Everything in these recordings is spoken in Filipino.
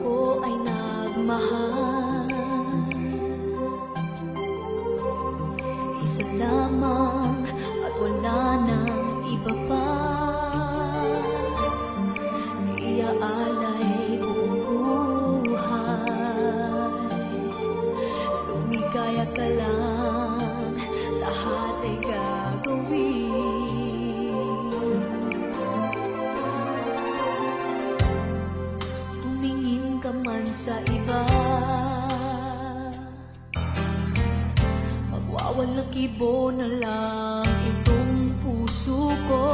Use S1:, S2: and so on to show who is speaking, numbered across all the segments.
S1: ako ay nagmahal, isa lamang at wala nang iba pa. Iaalay buong buhay, lumigaya ka lang, lahat ay gagawin. Tumingin ka man sa iba, magwawalang kibo na lang itong puso ko.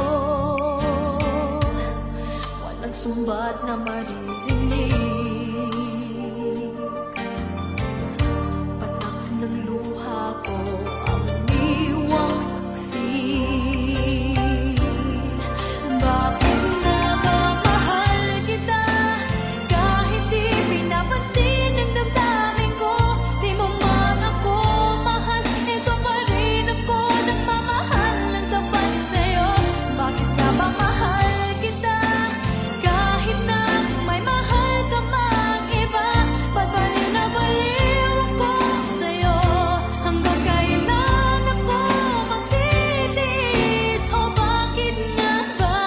S1: Walang sumbat na maririnig, patak ng luha ko ang umiwang saksi. Bakit na ba mahal kita, kahit di pinapansin ang damdamin ko? Di mo man ako mahal, ito pa rin ako nagmamahal ng tapat sa'yo. Bakit na ba mahal kita, kahit na may mahal ka mang iba? Pabaliw na baliw ako sa'yo, hanggang kailan ako magtitiis? O bakit nga ba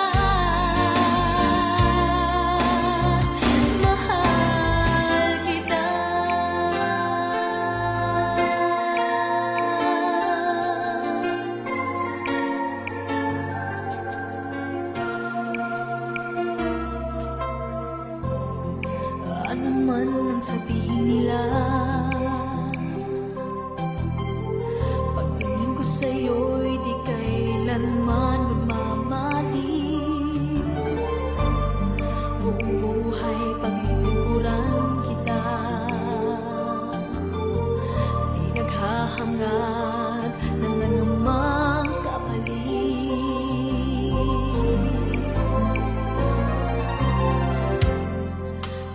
S1: mahal kita? Ano man ang sabihin nila, pagtingin ko sa'yo'y di kailanman magmamali. Buong buhay paghiburan kita, di naghahangad ng anumang kapalit.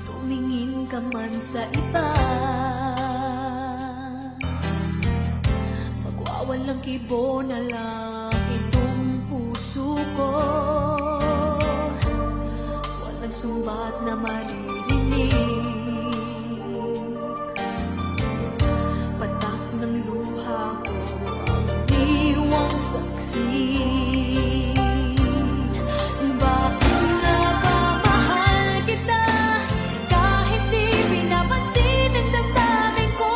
S1: Tumingin ka man sa iba, magwawalang kibo na lang itong puso ko. Walang sumbat na maririnig, patak ng luha ko ang umiwang saksi. Bakit na ba mahal kita, kahit di pinapansin ang damdamin ko?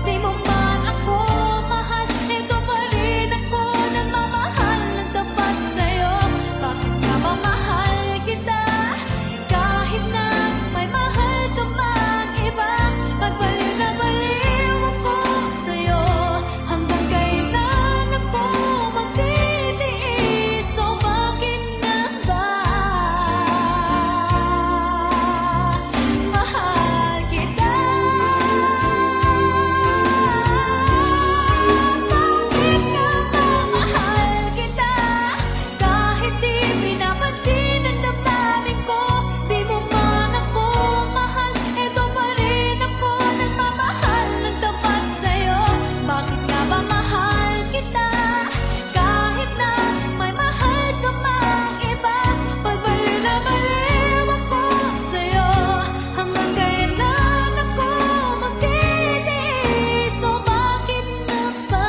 S1: Di mo man ako mahal, ito pa rin ako nagmamahal ng tapat sa'yo. Bakit na ba mahal kita, kahit na may mahal ka mang iba? Pagbaliw na baliw ako sa'yo, hanggang kailan ako magtitiis? O bakit nga ba mahal kita? Bakit nga ba mahal kita, kahit di pinapansin ang damdamin ko? Di mo man ako mahal, ito pa rin ako nagmamahal ng tapat sa'yo. Bakit nga ba mahal kita, kahit na may mahal ka mang iba? Pagbaliw na baliw ako sa'yo, hanggang kailan ako magtitiis? O bakit nga ba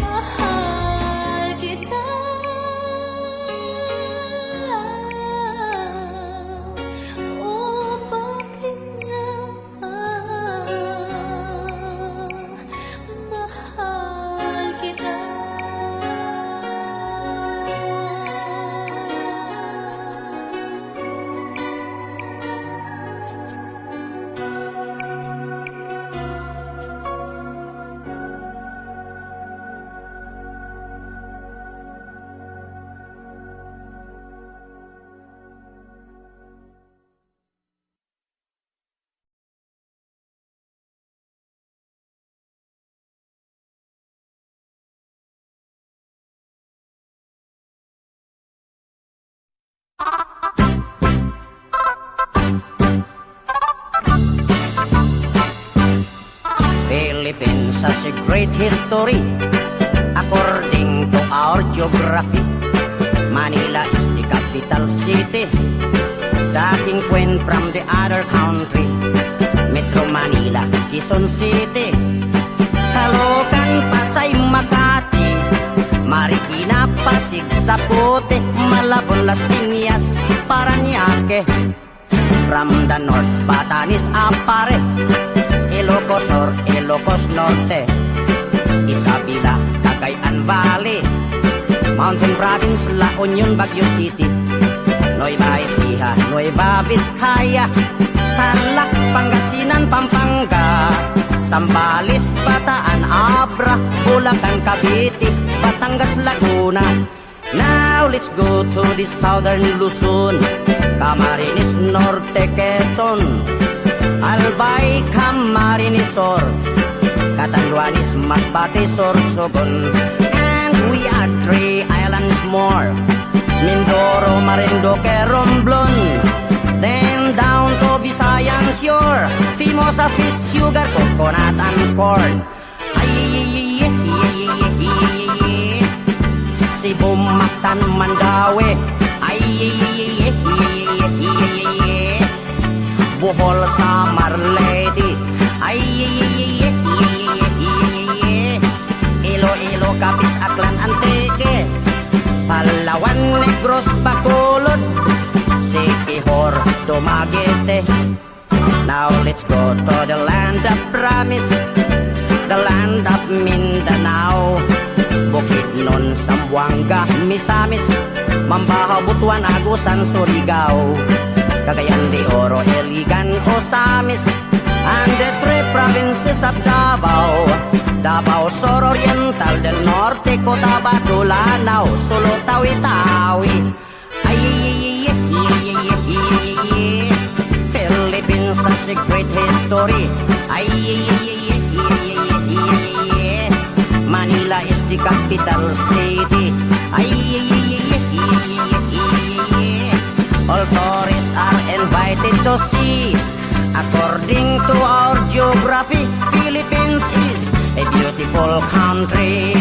S1: mahal kita? O bakit nga ba mahal kita?
S2: Philippines has a great history. According to our geography, Manila is the capital city. dating queen from the other country. Metro Manila, Quezon City, Caloocan, Pasay, Makati, Marikina, Pasig, Zapote, Malabon, Las Piñas, Parañaque. From the north, Batanes, Apare, Ilocos Sur, Ilocos Norte, Isabela, Cagayan Valley, Mountain Province, La Union, Baguio City, Nueva Ecija, Nueva Vizcaya, Tarlac, Pangasinan, Pampanga, Zambales, Bataan, Abra, Bulacan, Cavite, Batangas, Laguna. Now let's go to the southern Luzon, Camarines Norte, Quezon, Albay, Camarines Sur, Catanduanes, Masbate, Sorsogon, and we are 3 islands more, Mindoro, Marinduque, Romblon, then down to Visayan shore, Fimosa, fish, sugar, coconut, and corn. Cebu, Mactan, Mandaue, Bohol, Samar, Leyte, Iloilo, Capiz, Aklan, Antique, Palawan, Negros, Bacolod, Siquijor, Dumaguete. Now let's go to the land of promise, the land of Mindanao, Bukidnon, Zamboanga, Misamis, Mambahaw, Butuan, Agusan, Surigao, Cagayan de Oro, Iligan, Osamis, and the 3 provinces of Davao, Davao Sur Oriental, del Norte, Cotabato, Lanao, Sulu, Tawi-Tawi. Philippines has a great history. Manila is the capital city. All tourists are invited to see. According to our geography, Philippines is a beautiful country.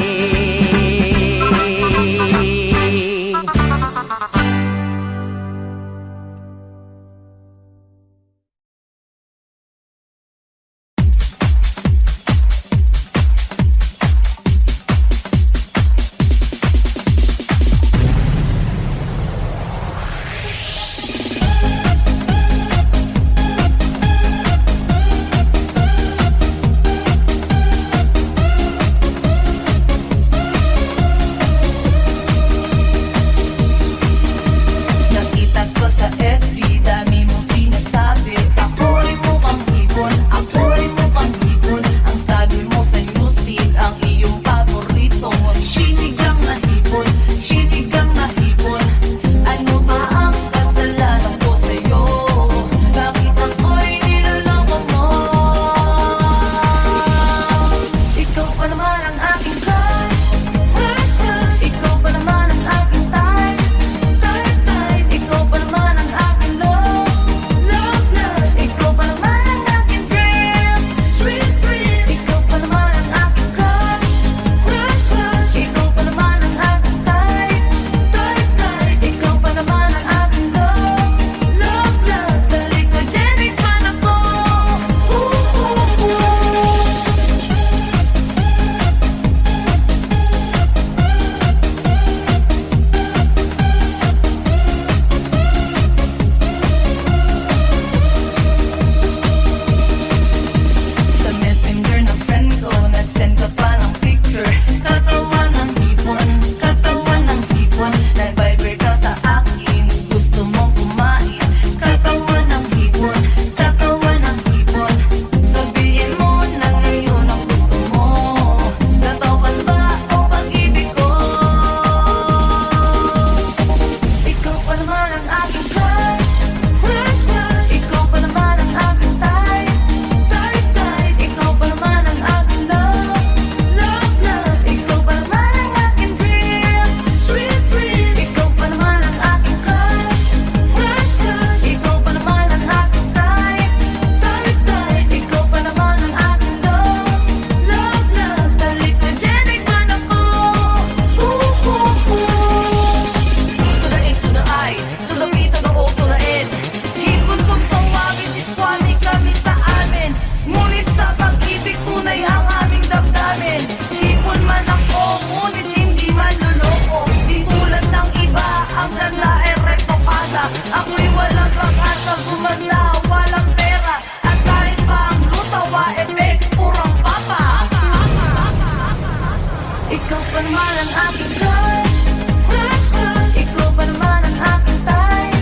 S3: Walang pag-asa, bumasa, walang pera. At kahit pa ang lutawa, epek, purang papa. Ikaw pa naman ang aking crush, crush, crush. Ikaw pa naman ang aking type,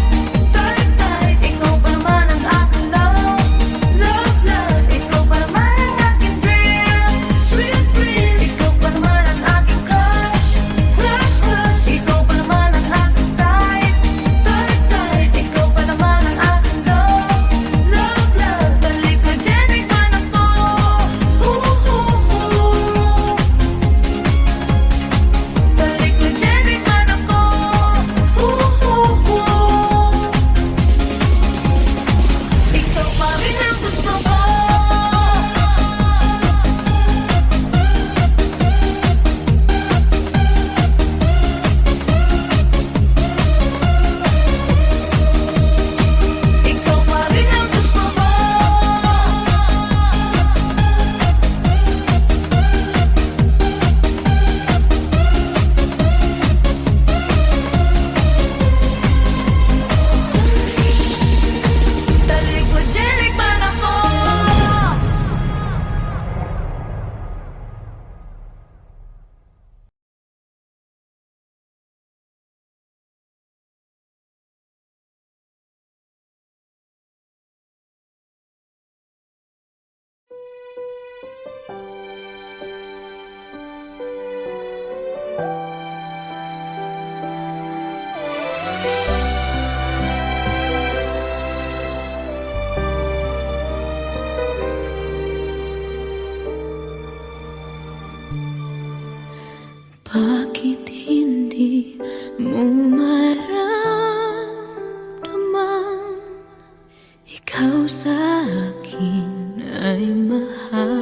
S3: type, type. Ikaw pa naman ang aking love, love, love. Ikaw pa naman ang aking dream, sweet dreams. Ikaw pa naman ang aking crush, crush, crush. Ikaw pa naman ang aking type, type, type. Ikaw pa naman ang aking love, love, love. Talikogenic man ako, talikogenic man ako, ikaw pa rin ang gusto ko. Ikaw pa rin ang gusto ko. Talikogenic man ako.
S1: Bakit hindi mo maramdaman ikaw sa akin ay mahalaga?